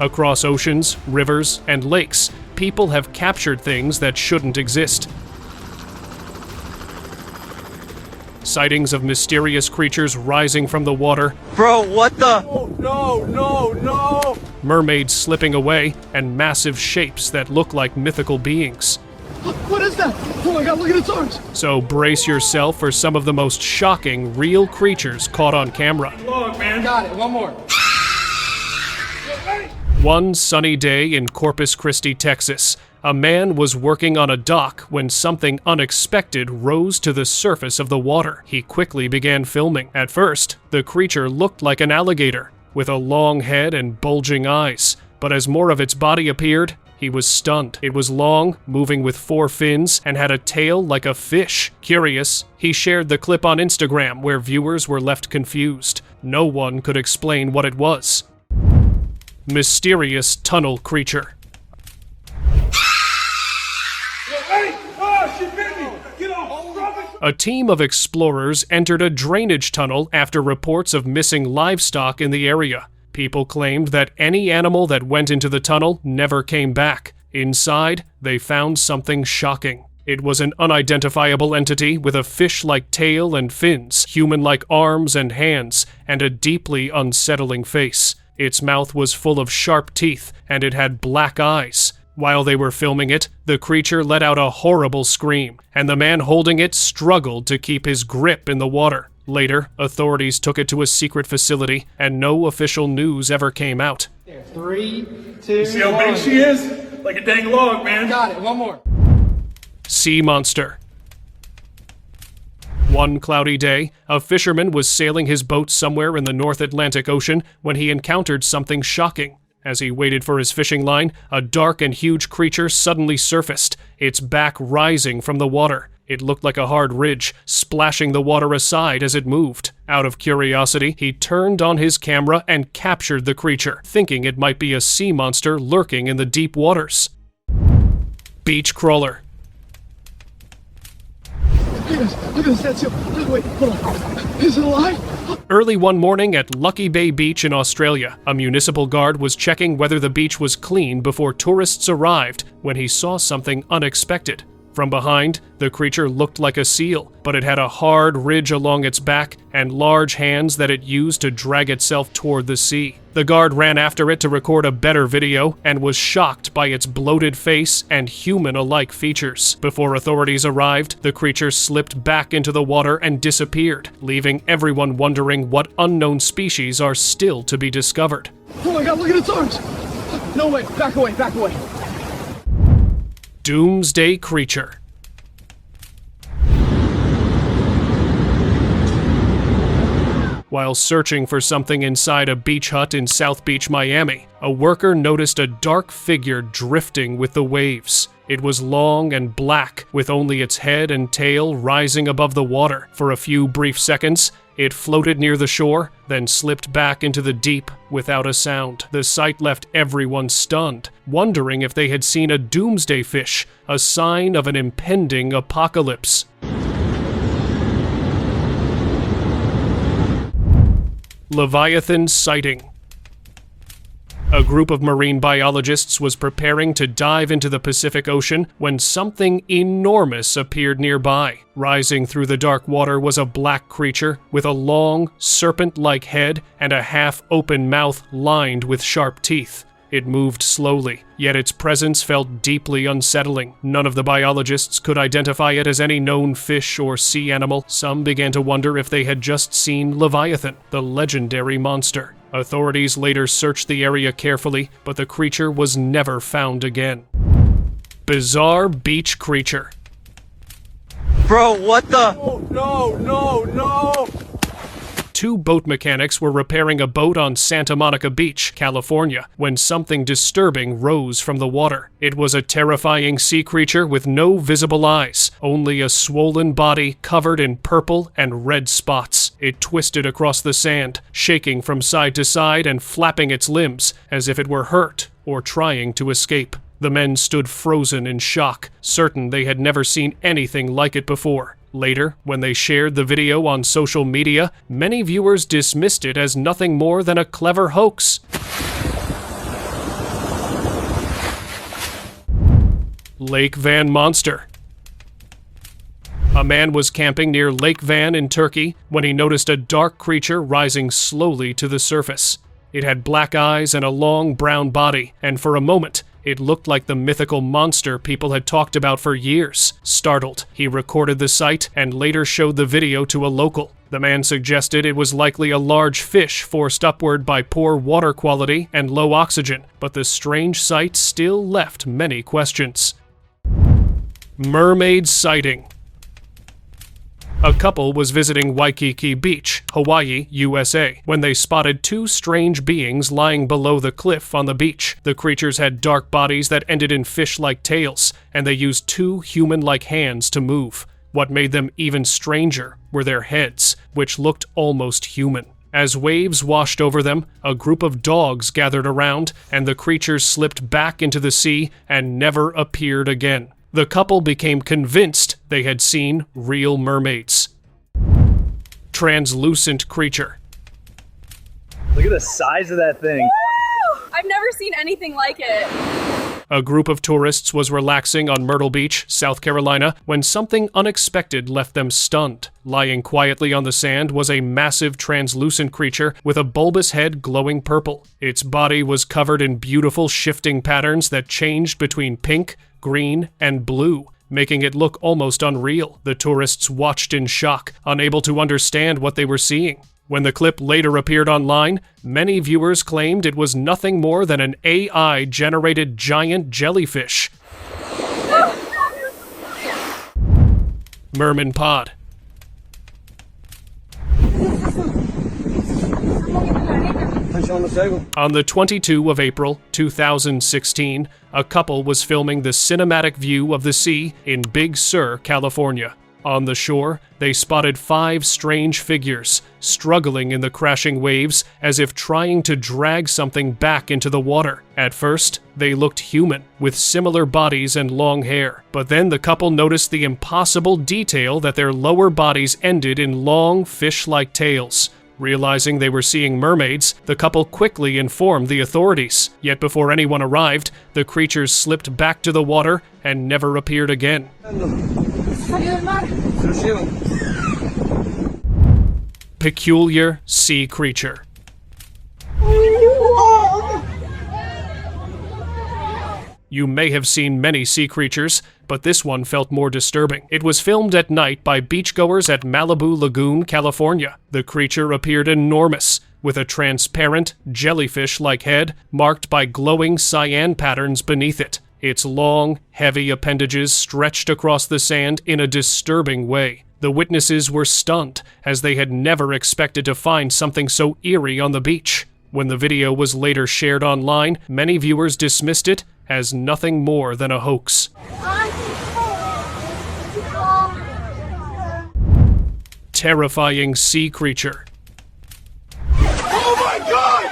Across oceans, rivers, and lakes, people have captured things that shouldn't exist. Sightings of mysterious creatures rising from the water. Bro, what the? Oh, no! Mermaids slipping away, and massive shapes that look like mythical beings. What is that? Oh my god, look at its arms! So brace yourself for some of the most shocking real creatures caught on camera. Look, man. Got it, one more. One sunny day in Corpus Christi, Texas, a man was working on a dock when something unexpected rose to the surface of the water. He quickly began filming. At first, the creature looked like an alligator, with a long head and bulging eyes, but as more of its body appeared, he was stunned. It was long, moving with 4 fins, and had a tail like a fish. Curious, he shared the clip on Instagram where viewers were left confused. No one could explain what it was. Mysterious tunnel creature. Hey! Oh, she bit me! Get off! Drop it! A team of explorers entered a drainage tunnel after reports of missing livestock in the area. People claimed that any animal that went into the tunnel never came back. Inside, they found something shocking. It was an unidentifiable entity with a fish-like tail and fins, human-like arms and hands, and a deeply unsettling face. Its mouth was full of sharp teeth, and it had black eyes. While they were filming it, the creature let out a horrible scream, and the man holding it struggled to keep his grip in the water. Later, authorities took it to a secret facility, and no official news ever came out. There, 3, 2, See how big she is? Like a dang log, man. Got it, one more. Sea monster. One cloudy day, a fisherman was sailing his boat somewhere in the North Atlantic Ocean when he encountered something shocking. As he waited for his fishing line, a dark and huge creature suddenly surfaced, its back rising from the water. It looked like a hard ridge, splashing the water aside as it moved. Out of curiosity, he turned on his camera and captured the creature, thinking it might be a sea monster lurking in the deep waters. Beach crawler. Look at this dead seal. Wait, hold on. Is it alive? Early one morning at Lucky Bay Beach in Australia, a municipal guard was checking whether the beach was clean before tourists arrived when he saw something unexpected. From behind, the creature looked like a seal, but it had a hard ridge along its back and large hands that it used to drag itself toward the sea. The guard ran after it to record a better video and was shocked by its bloated face and human-alike features. Before authorities arrived, the creature slipped back into the water and disappeared, leaving everyone wondering what unknown species are still to be discovered. Oh my god, look at its arms! No way, back away, back away. Doomsday creature. While searching for something inside a beach hut in South Beach, Miami, a worker noticed a dark figure drifting with the waves. It was long and black, with only its head and tail rising above the water. For a few brief seconds, it floated near the shore, then slipped back into the deep without a sound. The sight left everyone stunned, wondering if they had seen a doomsday fish, a sign of an impending apocalypse. Leviathan sighting. A group of marine biologists was preparing to dive into the Pacific Ocean when something enormous appeared nearby. Rising through the dark water was a black creature with a long, serpent-like head and a half-open mouth lined with sharp teeth. It moved slowly, yet its presence felt deeply unsettling. None of the biologists could identify it as any known fish or sea animal. Some began to wonder if they had just seen Leviathan, the legendary monster. Authorities later searched the area carefully, but the creature was never found again. Bizarre beach creature. Bro, what the? Oh, no! 2 boat mechanics were repairing a boat on Santa Monica Beach, California, when something disturbing rose from the water. It was a terrifying sea creature with no visible eyes, only a swollen body covered in purple and red spots. It twisted across the sand, shaking from side to side and flapping its limbs as if it were hurt or trying to escape. The men stood frozen in shock, certain they had never seen anything like it before. Later, when they shared the video on social media, many viewers dismissed it as nothing more than a clever hoax. Lake Van monster. A man was camping near Lake Van in Turkey when he noticed a dark creature rising slowly to the surface. It had black eyes and a long brown body, and for a moment, it looked like the mythical monster people had talked about for years. Startled, he recorded the sight and later showed the video to a local. The man suggested it was likely a large fish forced upward by poor water quality and low oxygen, but the strange sight still left many questions. Mermaid sighting. A couple was visiting Waikiki Beach, Hawaii, USA, when they spotted two strange beings lying below the cliff on the beach. The creatures had dark bodies that ended in fish-like tails, and they used two human-like hands to move. What made them even stranger were their heads, which looked almost human. As waves washed over them, a group of dogs gathered around, and the creatures slipped back into the sea and never appeared again. The couple became convinced they had seen real mermaids. Translucent creature. Look at the size of that thing. Woo! I've never seen anything like it. A group of tourists was relaxing on Myrtle Beach, South Carolina, when something unexpected left them stunned. Lying quietly on the sand was a massive translucent creature with a bulbous head glowing purple. Its body was covered in beautiful shifting patterns that changed between pink, green, and blue, making it look almost unreal. The tourists watched in shock, unable to understand what they were seeing. When the clip later appeared online, many viewers claimed it was nothing more than an AI-generated giant jellyfish. Merman pod. On the 22 of April, 2016, a couple was filming the cinematic view of the sea in Big Sur, California. On the shore, they spotted 5 strange figures, struggling in the crashing waves as if trying to drag something back into the water. At first, they looked human, with similar bodies and long hair. But then the couple noticed the impossible detail that their lower bodies ended in long, fish-like tails. Realizing they were seeing mermaids, the couple quickly informed the authorities. Yet before anyone arrived, the creatures slipped back to the water and never appeared again. Peculiar sea creature. You may have seen many sea creatures, but this one felt more disturbing. It was filmed at night by beachgoers at Malibu Lagoon, California. The creature appeared enormous, with a transparent, jellyfish-like head marked by glowing cyan patterns beneath it. Its long, heavy appendages stretched across the sand in a disturbing way. The witnesses were stunned, as they had never expected to find something so eerie on the beach. When the video was later shared online, many viewers dismissed it as nothing more than a hoax. Terrifying sea creature. Oh my God!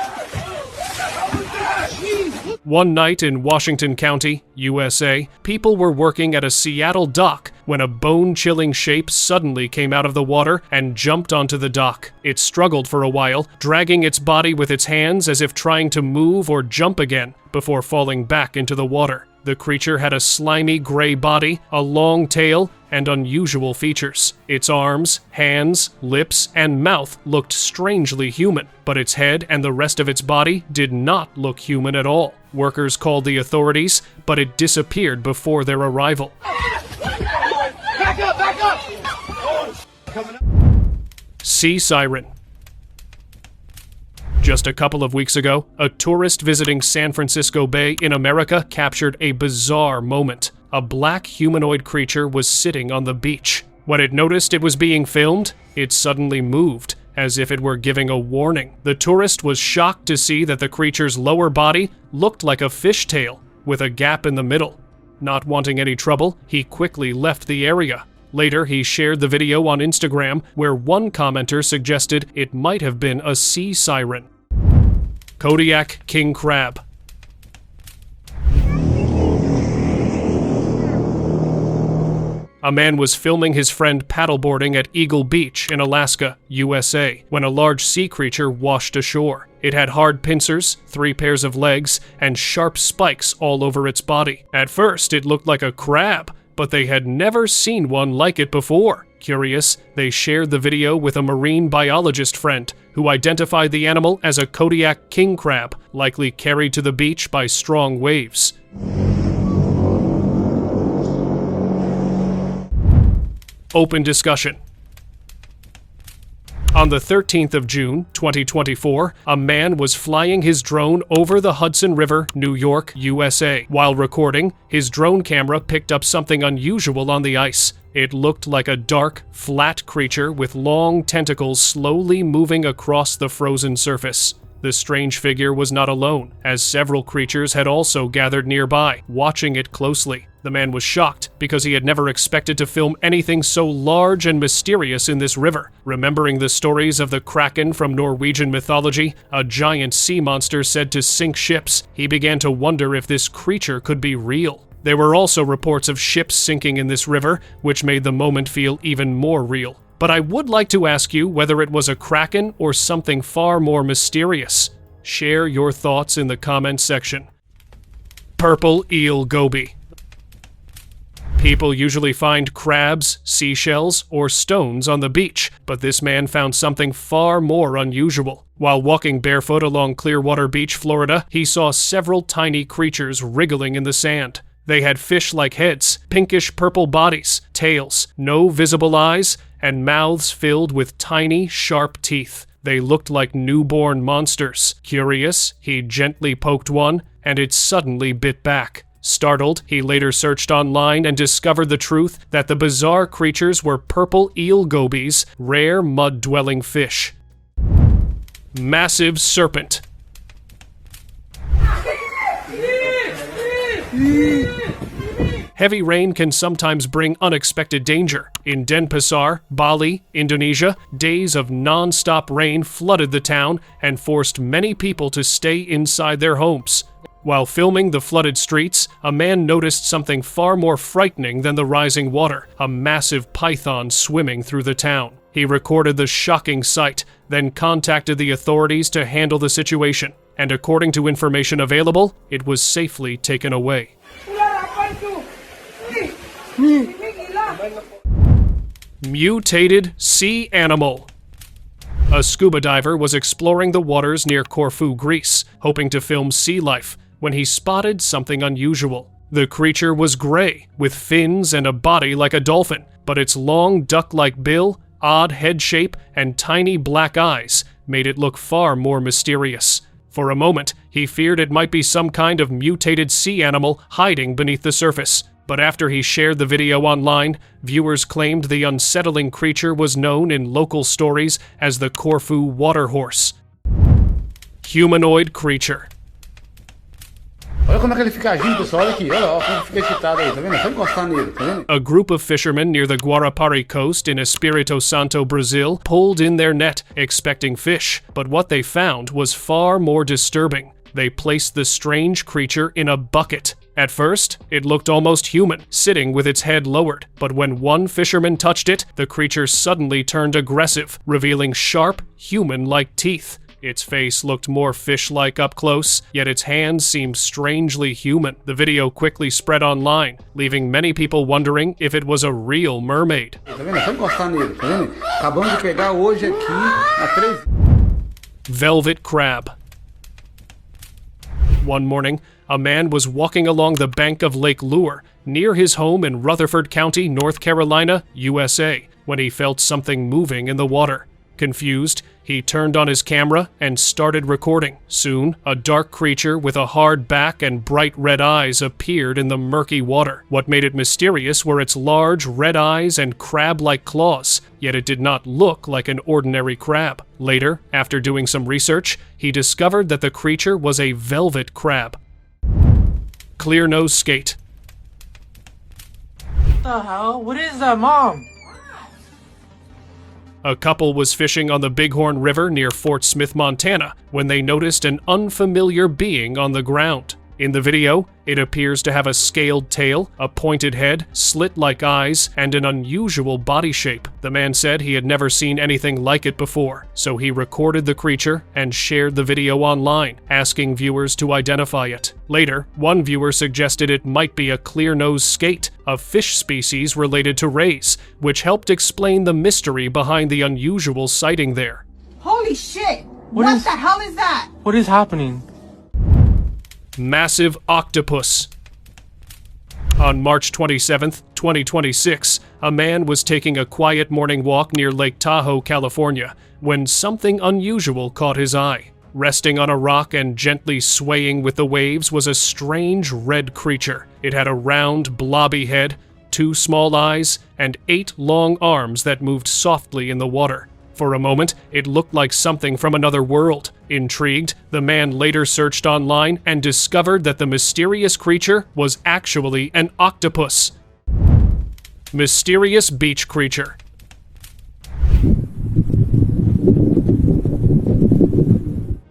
One night in Washington County, USA, people were working at a Seattle dock when a bone-chilling shape suddenly came out of the water and jumped onto the dock. It struggled for a while, dragging its body with its hands as if trying to move or jump again, before falling back into the water. The creature had a slimy gray body, a long tail, and unusual features. Its arms, hands, lips, and mouth looked strangely human, but its head and the rest of its body did not look human at all. Workers called the authorities, but it disappeared before their arrival. Back up! Back up! Sea siren. Just a couple of weeks ago, a tourist visiting San Francisco Bay in America captured a bizarre moment. A black humanoid creature was sitting on the beach. When it noticed it was being filmed, it suddenly moved, as if it were giving a warning. The tourist was shocked to see that the creature's lower body looked like a fishtail, with a gap in the middle. Not wanting any trouble, he quickly left the area. Later, he shared the video on Instagram, where one commenter suggested it might have been a sea siren. Kodiak king crab. A man was filming his friend paddleboarding at Eagle Beach in Alaska, USA, when a large sea creature washed ashore. It had hard pincers, 3 pairs of legs, and sharp spikes all over its body. At first, it looked like a crab, but they had never seen one like it before. Curious, they shared the video with a marine biologist friend, who identified the animal as a Kodiak king crab, likely carried to the beach by strong waves. Open discussion. On the 13th of June, 2024, a man was flying his drone over the Hudson River, New York, USA. While recording, his drone camera picked up something unusual on the ice. It looked like a dark, flat creature with long tentacles slowly moving across the frozen surface. The strange figure was not alone, as several creatures had also gathered nearby, watching it closely. The man was shocked because he had never expected to film anything so large and mysterious in this river. Remembering the stories of the Kraken from Norwegian mythology, a giant sea monster said to sink ships, he began to wonder if this creature could be real. There were also reports of ships sinking in this river, which made the moment feel even more real. But I would like to ask you whether it was a kraken or something far more mysterious. Share your thoughts in the comments section. Purple eel goby. People usually find crabs, seashells, or stones on the beach, but this man found something far more unusual. While walking barefoot along Clearwater Beach, Florida, he saw several tiny creatures wriggling in the sand. They had fish-like heads, pinkish-purple bodies, tails, no visible eyes, and mouths filled with tiny, sharp teeth. They looked like newborn monsters. Curious, he gently poked one, and it suddenly bit back. Startled, he later searched online and discovered the truth that the bizarre creatures were purple eel gobies, rare mud-dwelling fish. Massive serpent. Heavy rain can sometimes bring unexpected danger. In Denpasar, Bali, Indonesia, days of non-stop rain flooded the town and forced many people to stay inside their homes. While filming the flooded streets, a man noticed something far more frightening than the rising water, a massive python swimming through the town. He recorded the shocking sight, then contacted the authorities to handle the situation, and according to information available, it was safely taken away. Mutated sea animal. A scuba diver was exploring the waters near Corfu, Greece, hoping to film sea life, when he spotted something unusual. The creature was gray, with fins and a body like a dolphin, but its long duck-like bill, odd head shape, and tiny black eyes made it look far more mysterious. For a moment, he feared it might be some kind of mutated sea animal hiding beneath the surface. But after he shared the video online, viewers claimed the unsettling creature was known in local stories as the Corfu water horse. Humanoid creature. Olha como é que ele fica agindo, pessoal. Olha aqui, olha como ele fica excitado aí, tá vendo? Só encostar nele, tá vendo? A group of fishermen near the Guarapari coast in Espírito Santo, Brazil, pulled in their net, expecting fish, but what they found was far more disturbing. They placed the strange creature in a bucket. At first, it looked almost human, sitting with its head lowered, but when one fisherman touched it, the creature suddenly turned aggressive, revealing sharp, human-like teeth. Its face looked more fish-like up close, yet its hands seemed strangely human. The video quickly spread online, leaving many people wondering if it was a real mermaid. Tá vendo? Só encostar nele, tá vendo? Acabamos de pegar hoje aqui a 3. Velvet crab. One morning, a man was walking along the bank of Lake Lure, near his home in Rutherford County, North Carolina, USA, when he felt something moving in the water. Confused, he turned on his camera and started recording. Soon, a dark creature with a hard back and bright red eyes appeared in the murky water. What made it mysterious were its large red eyes and crab-like claws, yet it did not look like an ordinary crab. Later, after doing some research, he discovered that the creature was a velvet crab. Clear nose skate. What the hell? What is that, Mom? A couple was fishing on the Bighorn River near Fort Smith, Montana, when they noticed an unfamiliar being on the ground. In the video, it appears to have a scaled tail, a pointed head, slit-like eyes, and an unusual body shape. The man said he had never seen anything like it before, so he recorded the creature and shared the video online, asking viewers to identify it. Later, one viewer suggested it might be a clear-nosed skate, a fish species related to rays, which helped explain the mystery behind the unusual sighting there. Holy shit! What the hell is that? What is happening? Massive octopus. On March 27, 2026, a man was taking a quiet morning walk near Lake Tahoe, California, when something unusual caught his eye. Resting on a rock and gently swaying with the waves was a strange red creature. It had a round, blobby head, 2 small eyes, and 8 long arms that moved softly in the water. For a moment, it looked like something from another world. Intrigued, the man later searched online and discovered that the mysterious creature was actually an octopus. Mysterious beach creature.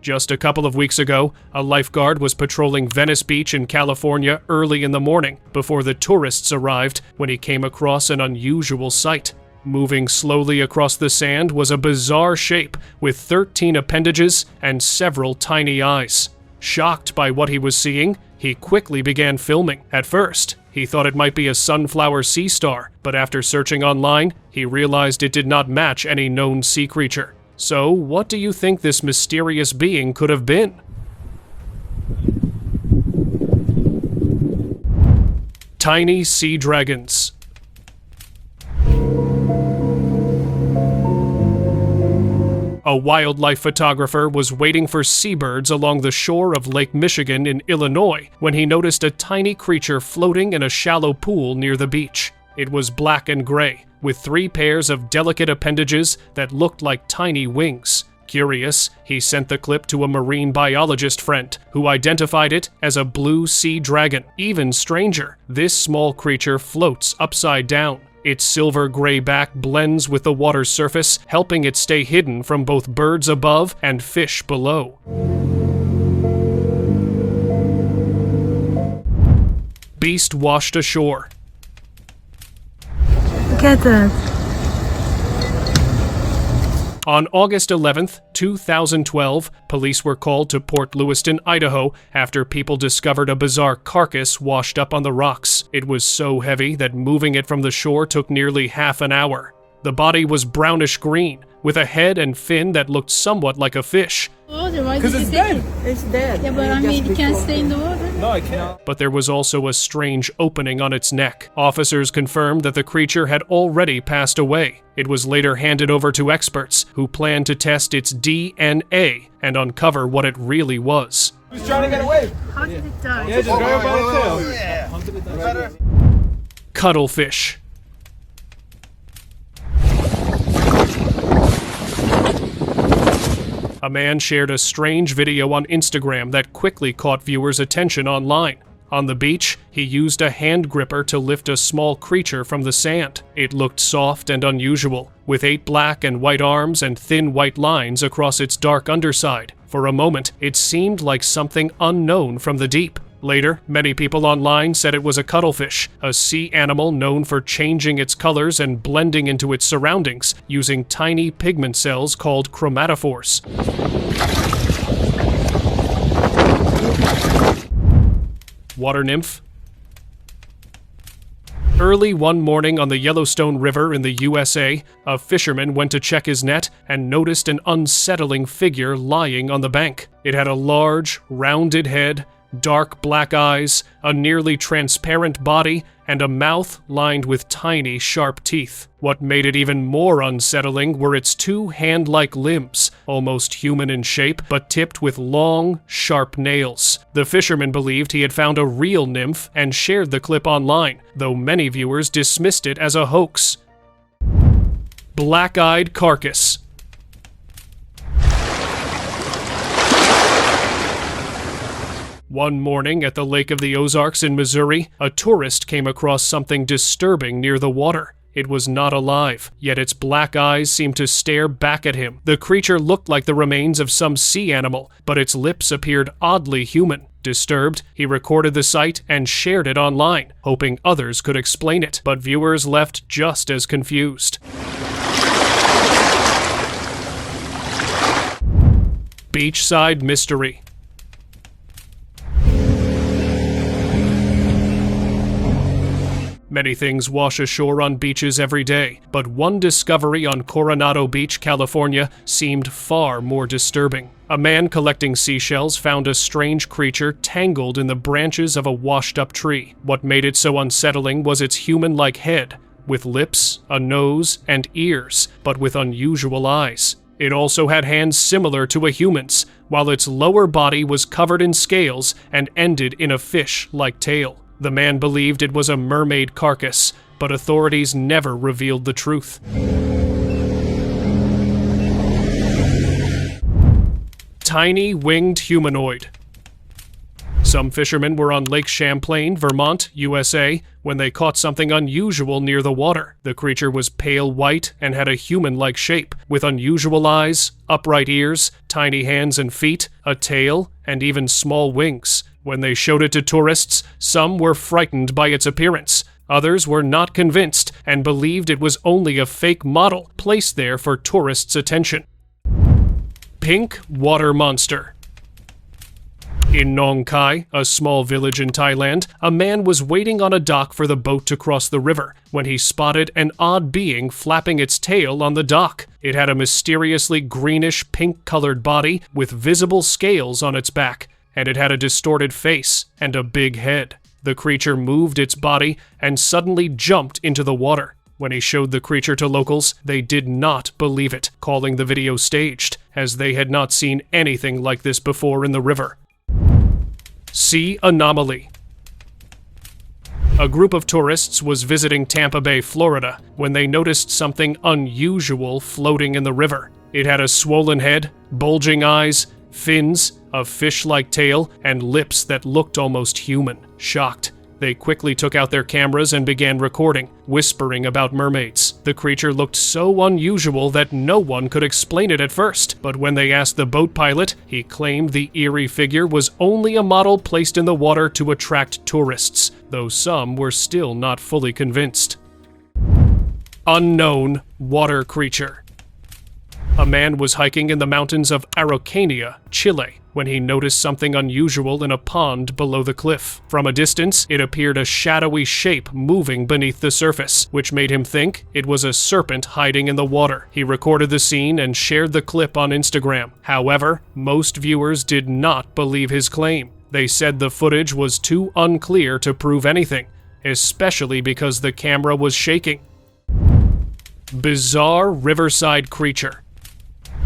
Just a couple of weeks ago, a lifeguard was patrolling Venice Beach in California early in the morning before the tourists arrived when he came across an unusual sight. Moving slowly across the sand was a bizarre shape with 13 appendages and several tiny eyes. Shocked by what he was seeing, he quickly began filming. At first, he thought it might be a sunflower sea star, but after searching online, he realized it did not match any known sea creature. So, what do you think this mysterious being could have been? Tiny sea dragons. A wildlife photographer was waiting for seabirds along the shore of Lake Michigan in Illinois when he noticed a tiny creature floating in a shallow pool near the beach. It was black and gray, with 3 pairs of delicate appendages that looked like tiny wings. Curious, he sent the clip to a marine biologist friend, who identified it as a blue sea dragon. Even stranger, this small creature floats upside down. Its silver-gray back blends with the water's surface, helping it stay hidden from both birds above and fish below. Beast washed ashore. Look at that. On August 11, 2012, police were called to Port Lewiston, Idaho, after people discovered a bizarre carcass washed up on the rocks. It was so heavy that moving it from the shore took nearly half an hour. The body was brownish-green, with a head and fin that looked somewhat like a fish. Because it's dead. It's dead. Yeah, but I mean, it can't stay in the water. No, I can't. But there was also a strange opening on its neck. Officers confirmed that the creature had already passed away. It was later handed over to experts, who planned to test its DNA and uncover what it really was. He was trying to get away. How did it die? Yeah, just grab by the tail. Cuttlefish. A man shared a strange video on Instagram that quickly caught viewers' attention online. On the beach, he used a hand gripper to lift a small creature from the sand. It looked soft and unusual, with 8 black and white arms and thin white lines across its dark underside. For a moment, it seemed like something unknown from the deep. Later, many people online said it was a cuttlefish, a sea animal known for changing its colors and blending into its surroundings using tiny pigment cells called chromatophores. Water nymph. Early one morning on the Yellowstone River in the USA, a fisherman went to check his net and noticed an unsettling figure lying on the bank. It had a large, rounded head, dark black eyes, a nearly transparent body, and a mouth lined with tiny, sharp teeth. What made it even more unsettling were its 2 hand-like limbs, almost human in shape, but tipped with long, sharp nails. The fisherman believed he had found a real nymph and shared the clip online, though many viewers dismissed it as a hoax. Black-eyed carcass. One morning at the Lake of the Ozarks in Missouri, a tourist came across something disturbing near the water. It was not alive, yet its black eyes seemed to stare back at him. The creature looked like the remains of some sea animal, but its lips appeared oddly human. Disturbed, he recorded the sight and shared it online, hoping others could explain it, but viewers left just as confused. Beachside mystery. Many things wash ashore on beaches every day, but one discovery on Coronado Beach, California, seemed far more disturbing. A man collecting seashells found a strange creature tangled in the branches of a washed-up tree. What made it so unsettling was its human-like head, with lips, a nose, and ears, but with unusual eyes. It also had hands similar to a human's, while its lower body was covered in scales and ended in a fish-like tail. The man believed it was a mermaid carcass, but authorities never revealed the truth. Tiny winged humanoid. Some fishermen were on Lake Champlain, Vermont, USA, when they caught something unusual near the water. The creature was pale white and had a human-like shape, with unusual eyes, upright ears, tiny hands and feet, a tail, and even small wings. When they showed it to tourists, some were frightened by its appearance. Others were not convinced and believed it was only a fake model placed there for tourists' attention. Pink water monster. In Nong Khai, a small village in Thailand, a man was waiting on a dock for the boat to cross the river when he spotted an odd being flapping its tail on the dock. It had a mysteriously greenish pink-colored body with visible scales on its back, and it had a distorted face and a big head. The creature moved its body and suddenly jumped into the water. When he showed the creature to locals, they did not believe it, calling the video staged, as they had not seen anything like this before in the river. Sea anomaly. A group of tourists was visiting Tampa Bay, Florida, when they noticed something unusual floating in the river. It had a swollen head, bulging eyes, fins, a fish-like tail, and lips that looked almost human. Shocked, they quickly took out their cameras and began recording, whispering about mermaids. The creature looked so unusual that no one could explain it at first, but when they asked the boat pilot, he claimed the eerie figure was only a model placed in the water to attract tourists, though some were still not fully convinced. Unknown water creature. A man was hiking in the mountains of Araucania, Chile, when he noticed something unusual in a pond below the cliff. From a distance, it appeared a shadowy shape moving beneath the surface, which made him think it was a serpent hiding in the water. He recorded the scene and shared the clip on Instagram. However, most viewers did not believe his claim. They said the footage was too unclear to prove anything, especially because the camera was shaking. Bizarre riverside creature.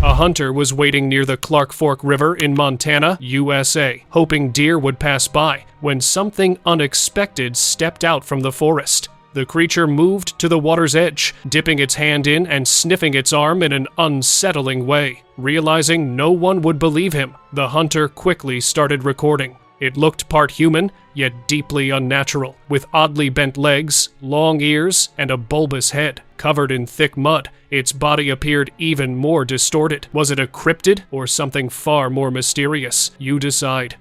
A hunter was waiting near the Clark Fork River in Montana, USA, hoping deer would pass by, when something unexpected stepped out from the forest. The creature moved to the water's edge, dipping its hand in and sniffing its arm in an unsettling way. Realizing no one would believe him, the hunter quickly started recording. It looked part human, yet deeply unnatural, with oddly bent legs, long ears, and a bulbous head. Covered in thick mud, its body appeared even more distorted. Was it a cryptid or something far more mysterious? You decide.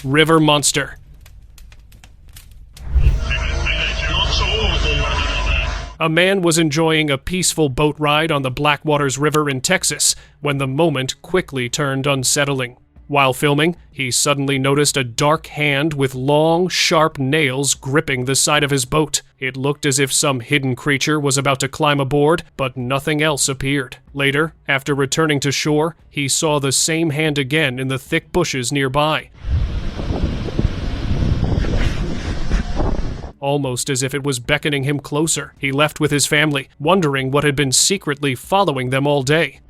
River monster. A man was enjoying a peaceful boat ride on the Blackwaters River in Texas when the moment quickly turned unsettling. While filming, he suddenly noticed a dark hand with long, sharp nails gripping the side of his boat. It looked as if some hidden creature was about to climb aboard, but nothing else appeared. Later, after returning to shore, he saw the same hand again in the thick bushes nearby. Almost as if it was beckoning him closer. He left with his family, wondering what had been secretly following them all day.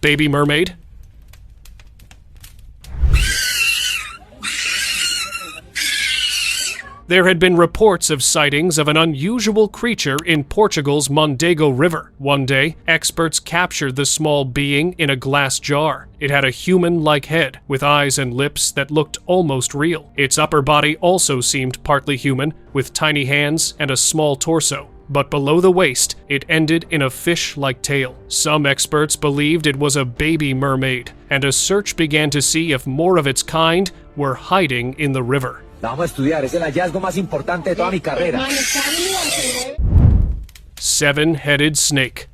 Baby mermaid. There had been reports of sightings of an unusual creature in Portugal's Mondego River. One day, experts captured the small being in a glass jar. It had a human-like head, with eyes and lips that looked almost real. Its upper body also seemed partly human, with tiny hands and a small torso. But below the waist, it ended in a fish-like tail. Some experts believed it was a baby mermaid, and a search began to see if more of its kind were hiding in the river. Vamos a estudiar, es el hallazgo más importante de toda mi carrera. Seven-headed snake.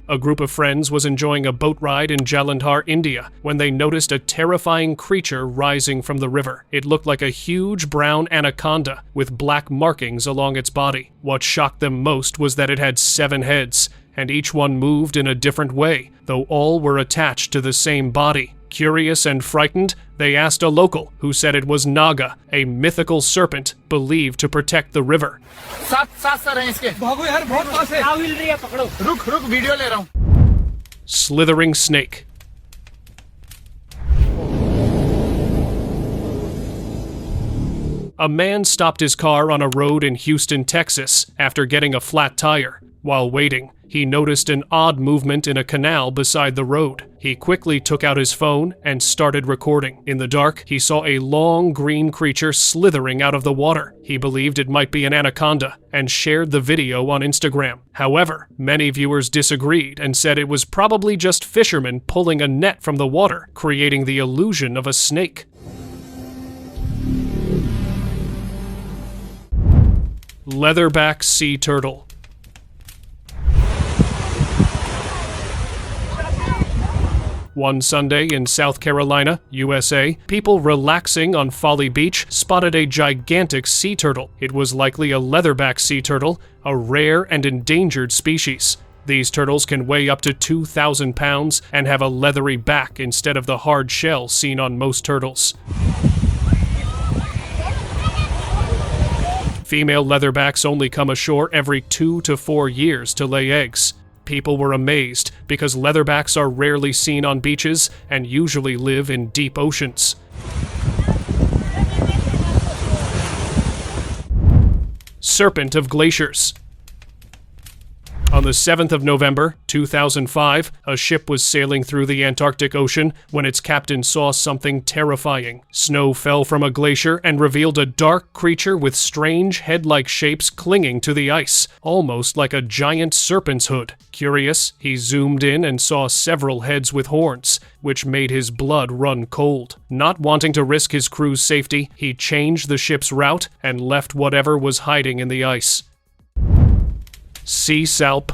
A group of friends was enjoying a boat ride in Jalandhar, India, when they noticed a terrifying creature rising from the river. It looked like a huge brown anaconda with black markings along its body. What shocked them most was that it had 7 heads, and each one moved in a different way, though all were attached to the same body. Curious and frightened, they asked a local, who said it was Naga, a mythical serpent believed to protect the river. Slithering snake. A man stopped his car on a road in Houston, Texas, after getting a flat tire. While waiting, he noticed an odd movement in a canal beside the road. He quickly took out his phone and started recording. In the dark, he saw a long green creature slithering out of the water. He believed it might be an anaconda and shared the video on Instagram. However, many viewers disagreed and said it was probably just fishermen pulling a net from the water, creating the illusion of a snake. Leatherback sea turtle. One Sunday in South Carolina, USA, people relaxing on Folly Beach spotted a gigantic sea turtle. It was likely a leatherback sea turtle, a rare and endangered species. These turtles can weigh up to 2,000 pounds and have a leathery back instead of the hard shell seen on most turtles. Female leatherbacks only come ashore every 2 to 4 years to lay eggs. People were amazed because leatherbacks are rarely seen on beaches and usually live in deep oceans. Serpent of glaciers. On the 7th of November, 2005, a ship was sailing through the Antarctic Ocean when its captain saw something terrifying. Snow fell from a glacier and revealed a dark creature with strange head-like shapes clinging to the ice, almost like a giant serpent's hood. Curious, he zoomed in and saw several heads with horns, which made his blood run cold. Not wanting to risk his crew's safety, he changed the ship's route and left whatever was hiding in the ice. Sea salp.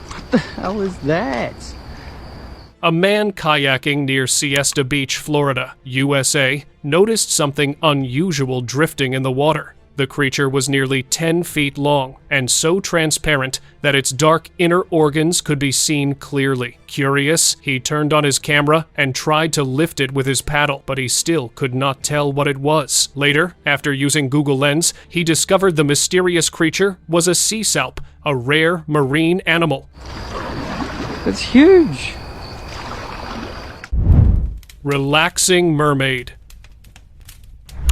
What the hell is that? A man kayaking near Siesta Beach, Florida, USA, noticed something unusual drifting in the water. The creature was nearly 10 feet long and so transparent that its dark inner organs could be seen clearly. Curious, he turned on his camera and tried to lift it with his paddle, but he still could not tell what it was. Later, after using Google Lens, he discovered the mysterious creature was a sea salp, a rare marine animal. That's huge. Relaxing mermaid.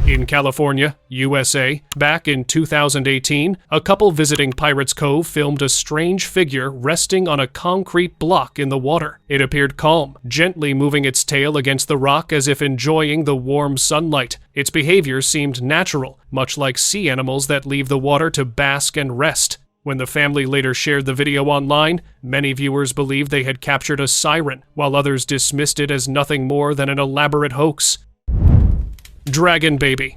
In California, USA, back in 2018, a couple visiting Pirates Cove filmed a strange figure resting on a concrete block in the water. It appeared calm, gently moving its tail against the rock as if enjoying the warm sunlight. Its behavior seemed natural, much like sea animals that leave the water to bask and rest. When the family later shared the video online, many viewers believed they had captured a siren, while others dismissed it as nothing more than an elaborate hoax. Dragon baby.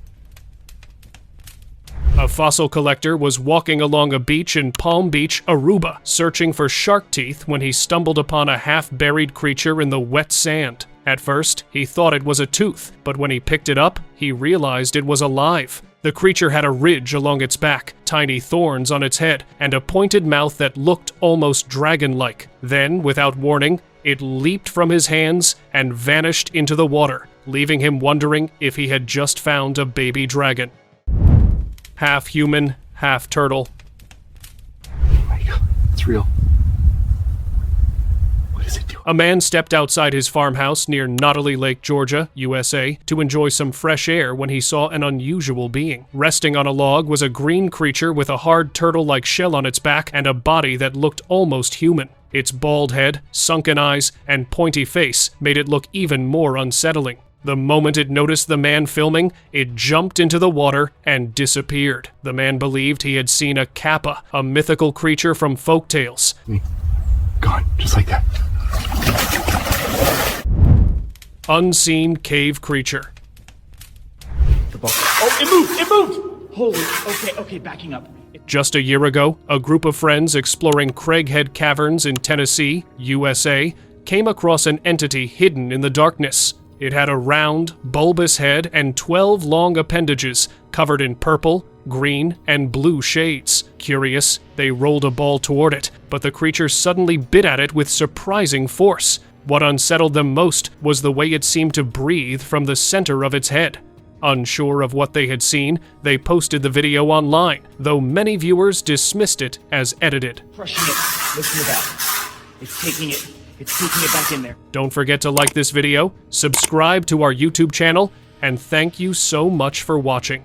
A fossil collector was walking along a beach in Palm Beach, Aruba, searching for shark teeth when he stumbled upon a half-buried creature in the wet sand. At first, he thought it was a tooth, but when he picked it up, he realized it was alive. The creature had a ridge along its back, tiny thorns on its head, and a pointed mouth that looked almost dragon-like. Then, without warning, it leaped from his hands and vanished into the water, leaving him wondering if he had just found a baby dragon. Half human, half turtle. Oh my God, it's real. What is it doing? A man stepped outside his farmhouse near Nautilus Lake, Georgia, USA, to enjoy some fresh air when he saw an unusual being. Resting on a log was a green creature with a hard turtle-like shell on its back and a body that looked almost human. Its bald head, sunken eyes, and pointy face made it look even more unsettling. The moment it noticed the man filming, it jumped into the water and disappeared. The man believed he had seen a kappa, a mythical creature from folktales. Gone, just like that. Unseen cave creature. Oh, it moved! It moved! Holy, okay, backing up. Just a year ago, a group of friends exploring Craighead Caverns in Tennessee, USA, came across an entity hidden in the darkness. It had a round, bulbous head and 12 long appendages covered in purple, green, and blue shades. Curious, they rolled a ball toward it, but the creature suddenly bit at it with surprising force. What unsettled them most was the way it seemed to breathe from the center of its head. Unsure of what they had seen, they posted the video online, though many viewers dismissed it as edited. Crushing it. Listen to that. It's taking it back in there. Don't forget to like this video, subscribe to our YouTube channel, and thank you so much for watching.